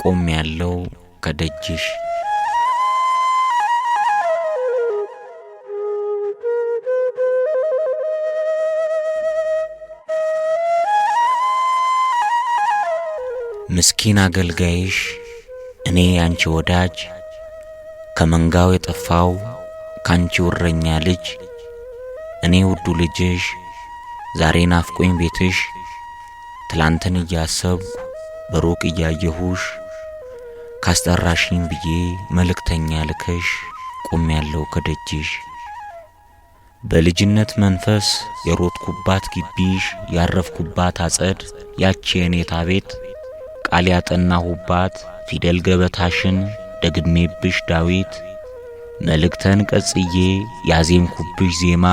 ቆሜያለሁ ከደጅሽ። ምስኪን አገልጋይሽ እኔ ያንቺ ወዳጅ ከመንጋው የጠፋው ካንቺው እረኛ ልጅ እኔ ውዱ ልጅሽ ዛሬ ናፍቆኝ ቤትሽ ትላንትን እያሰብኩ በሩቅ እያየሁሽ ካስጠራሽኝ ብዬ መልእክተኛ ልከሽ ቆሜያለሁ ከደጅሽ። በልጅነት መንፈስ የሮጥኩባት ግቢሽ ያረፍኩባት አጸድ ያቺ የኔታ ቤት ቃል ያጠናሁባት ፊደል ገበታሽን ደግሜብሽ ዳዊት መልእክተን ቀጽዬ ያዜምኩብሽ ዜማ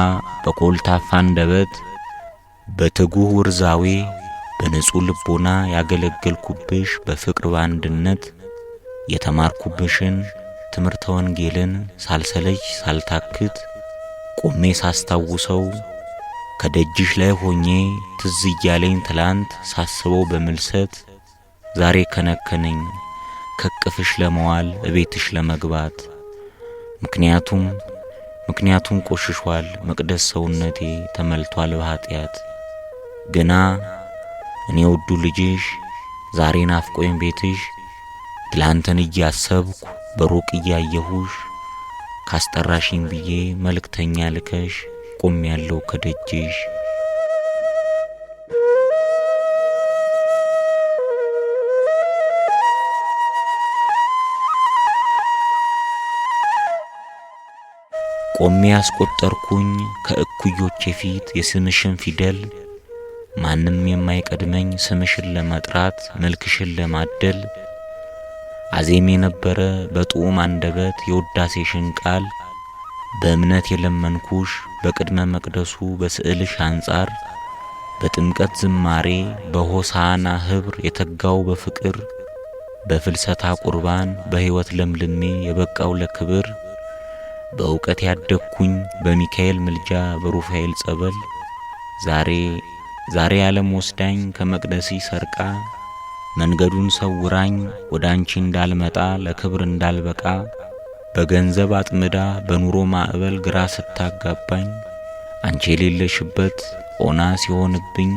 በኮልታፋ አንደበት በትጉህ ውርዛዌ በንጹህ ልቦና ያገለገልኩብሽ በፍቅር ባንድነት የተማርኩብሽን ትምህርተ ወንጌልን ሳልሰለች ሳልታክት ቆሜ ሳስታውሰው ከደጅሽ ላይ ሆኜ ትዝ እያለኝ ትላንት ሳስበው በምልሰት ዛሬ ከነከነኝ ከቅፍሽ ለመዋል እቤትሽ ለመግባት። ምክንያቱም ቆሽሿል መቅደስ ሰውነቴ ተመልቷል በኃጢአት። ግና እኔ ውዱ ልጅሽ ዛሬ ናፍቆኝ ቤትሽ ትላንትን እያሰብኩ በሩቅ እያየሁሽ ካስጠራሽኝ ብዬ መልእክተኛ ልከሽ ቆሜያለሁ ከደጅሽ። ቆሜ ያስቆጠርኩኝ ከእኩዮቼ ፊት የስምሽን ፊደል ማንም የማይቀድመኝ ስምሽን ለመጥራት መልክሽን ለማደል አዜም የነበረ በጡም አንደበት የውዳሴሽን ቃል በእምነት የለመንኩሽ በቅድመ መቅደሱ በስዕልሽ አንጻር በጥምቀት ዝማሬ በሆሳና ህብር የተጋው በፍቅር በፍልሰታ ቁርባን በሕይወት ለምልሜ የበቃው ለክብር በእውቀት ያደግኩኝ በሚካኤል ምልጃ በሩፋኤል ጸበል ዛሬ ዓለም ወስዳኝ ከመቅደሲ ሰርቃ መንገዱን ሰውራኝ ወዳንቺ እንዳልመጣ ለክብር እንዳልበቃ በገንዘብ አጥምዳ በኑሮ ማዕበል ግራ ስታጋባኝ አንቺ የሌለሽበት ኦና ሲሆንብኝ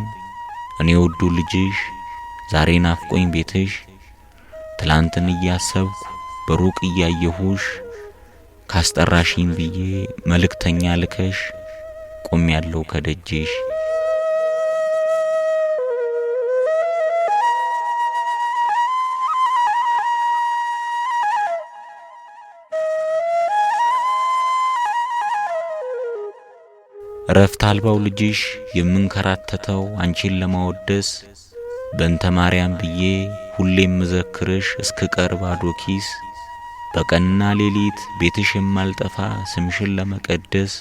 እኔ ውዱ ልጅሽ ዛሬ ናፍቆኝ ቤትሽ ትላንትን እያሰብኩ በሩቅ እያየሁሽ ካስጠራሽኝ ብዬ መልእክተኛ ልከሽ ቆሜያለሁ ከደጅሽ። ረፍት አልባው ልጅሽ የምንከራተተው አንቺን ለማወደስ በእንተ ማርያም ብዬ ሁሌም ምዘክርሽ እስክቀር ባዶ ኪስ በቀንና ሌሊት ቤትሽ የማልጠፋ ስምሽን ለመቀደስ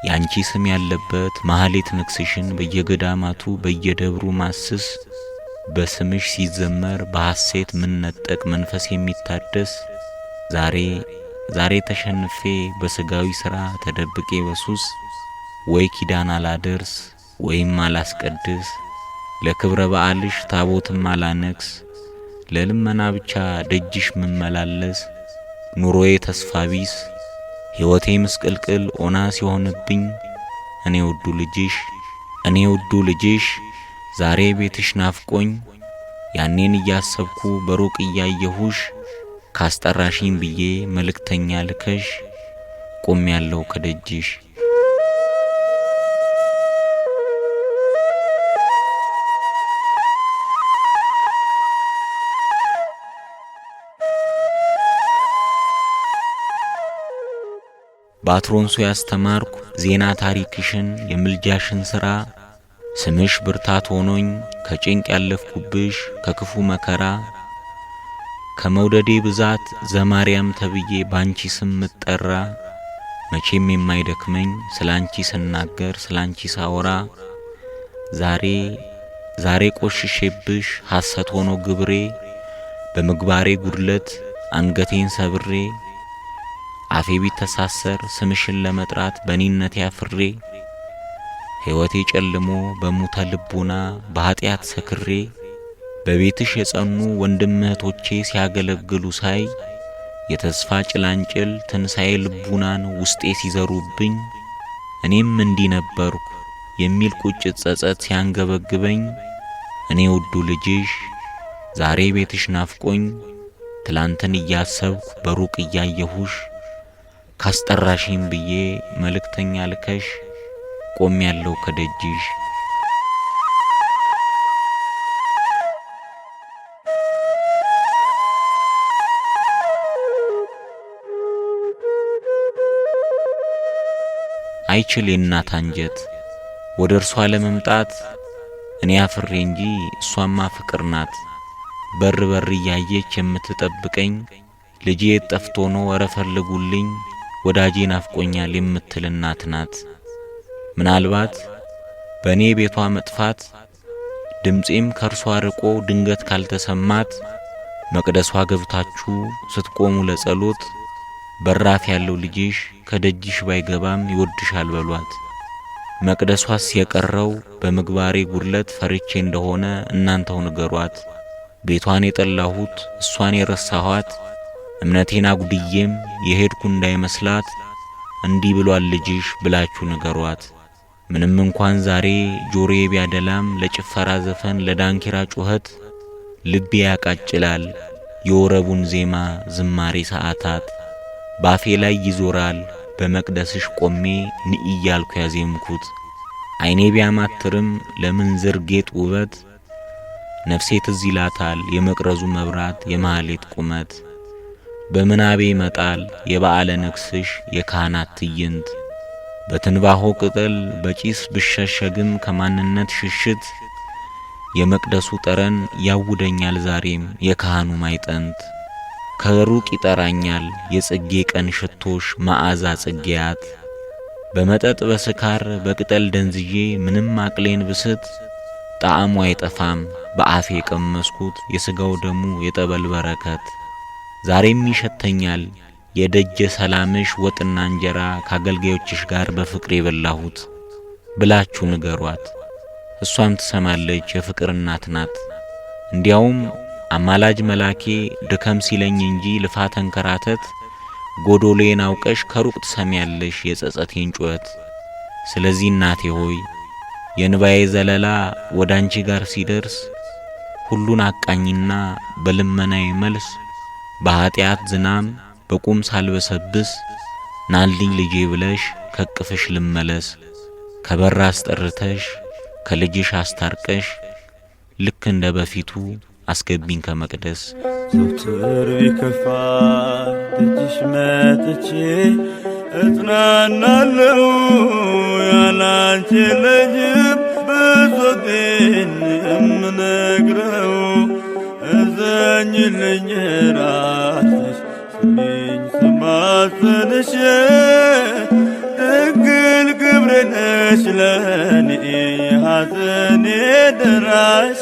ያንቺ ስም ያለበት ማህሌት ንግስሽን በየገዳማቱ በየደብሩ ማስስ በስምሽ ሲዘመር በሐሴት ምንነጠቅ መንፈስ የሚታደስ ዛሬ ተሸንፌ በስጋዊ ሥራ ተደብቄ በሱስ ወይ ኪዳን አላደርስ ወይም አላስቀድስ ለክብረ በዓልሽ ታቦትም አላነክስ ለልመና ብቻ ደጅሽ ምመላለስ ኑሮዬ ተስፋ ቢስ ሕይወቴ ምስቅልቅል ኦና ሲሆንብኝ እኔ ውዱ ልጅሽ ዛሬ ቤትሽ ናፍቆኝ ያኔን እያሰብኩ በሩቅ እያየሁሽ ካስጠራሽኝ ብዬ መልእክተኛ ልከሽ ቆሜያለሁ ከደጅሽ። ባትሮንሱ ያስተማርኩ ዜና ታሪክሽን የምልጃሽን ሥራ ስምሽ ብርታት ሆኖኝ ከጭንቅ ያለፍኩብሽ ከክፉ መከራ ከመውደዴ ብዛት ዘማርያም ተብዬ ባንቺ ስም ምጠራ መቼም የማይደክመኝ ስላንቺ ስናገር ስላንቺ ሳወራ ዛሬ ቆሽሼብሽ ሐሰት ሆኖ ግብሬ በምግባሬ ጉድለት አንገቴን ሰብሬ አፌ ቢተሳሰር ስምሽን ለመጥራት በኔነት ያፍሬ ሕይወቴ ጨልሞ በሙተ ልቡና በኃጢአት ሰክሬ በቤትሽ የጸኑ ወንድም እህቶቼ ሲያገለግሉ ሳይ የተስፋ ጭላንጭል ትንሣኤ ልቡናን ውስጤ ሲዘሩብኝ እኔም እንዲህ ነበርኩ የሚል ቁጭት ጸጸት ሲያንገበግበኝ እኔ ውዱ ልጅሽ ዛሬ ቤትሽ ናፍቆኝ ትላንትን እያሰብኩ በሩቅ እያየሁሽ ካስጠራሽኝ ብዬ መልእክተኛ ልከሽ ቆሜያለሁ ከደጅሽ። አይችል የእናት አንጀት ወደ እርሷ ለመምጣት እኔ አፍሬ እንጂ እሷማ ፍቅር ናት። በር በር እያየች የምትጠብቀኝ ልጄ ጠፍቶ ነው ኧረ ፈልጉልኝ ወዳጄ ናፍቆኛል የምትል እናት ናት። ምናልባት በእኔ ቤቷ መጥፋት ድምፄም ከእርሷ ርቆ ድንገት ካልተሰማት መቅደሷ ገብታችሁ ስትቆሙ ለጸሎት በራፍ ያለው ልጅሽ ከደጅሽ ባይገባም ይወድሻል በሏት። መቅደሷስ የቀረው በምግባሬ ጉድለት ፈርቼ እንደሆነ እናንተው ንገሯት። ቤቷን የጠላሁት እሷን የረሳኋት እምነቴን አጉድዬም የሄድኩ እንዳይመስላት እንዲህ ብሏል ልጅሽ ብላችሁ ንገሯት። ምንም እንኳን ዛሬ ጆሮዬ ቢያደላም ለጭፈራ ዘፈን ለዳንኪራ ጩኸት ልቤ ያቃጭላል የወረቡን ዜማ ዝማሬ ሰዓታት ባፌ ላይ ይዞራል በመቅደስሽ ቆሜ ንእያልኩ ያዜምኩት። አይኔ ቢያማትርም ለምንዝር ጌጥ ውበት ነፍሴ ትዝ ይላታል የመቅረዙ መብራት የማህሌት ቁመት። በምናቤ ይመጣል የበዓለ ንግሥሽ የካህናት ትዕይንት። በትንባሆ ቅጠል በጪስ ብሸሸግም ከማንነት ሽሽት የመቅደሱ ጠረን ያውደኛል ዛሬም የካህኑ ማይጠንት። ከሩቅ ይጠራኛል የጽጌ ቀን ሽቶሽ መዓዛ ጽጌያት። በመጠጥ በስካር በቅጠል ደንዝዬ ምንም አቅሌን ብስት ጣዕሙ አይጠፋም በአፌ ቀመስኩት የሥጋው ደሙ የጠበል በረከት። ዛሬም ይሸተኛል የደጀ ሰላምሽ ወጥና እንጀራ ከአገልጋዮችሽ ጋር በፍቅር የበላሁት ብላችሁ ንገሯት። እሷም ትሰማለች የፍቅር እናት ናት። እንዲያውም አማላጅ መላኬ ድከም ሲለኝ እንጂ ልፋት እንከራተት ጎዶሌን አውቀሽ ከሩቅ ትሰሚያለሽ የጸጸቴን ጩኸት። ስለዚህ እናቴ ሆይ የንባዬ ዘለላ ወዳንቺ ጋር ሲደርስ ሁሉን አቃኝና በልመናዬ መልስ በኃጢአት ዝናም በቁም ሳልበሰብስ ናልኝ ልጄ ብለሽ ከቅፍሽ ልመለስ። ከበር አስጠርተሽ ከልጅሽ አስታርቀሽ ልክ እንደ በፊቱ አስገቢኝ ከመቅደስ። ዘውትር ቢከፋ ደጅሽ መጥቼ እጽናናለሁ ያላንቺ ልጅም ብሶቴን የምነግረው። እዘኝልኝ ራስሽ ስሚኝ ስማጸንሽ ድንግል ክብሬ ነሽ ለኔ ሐዘኔ ደራሽ።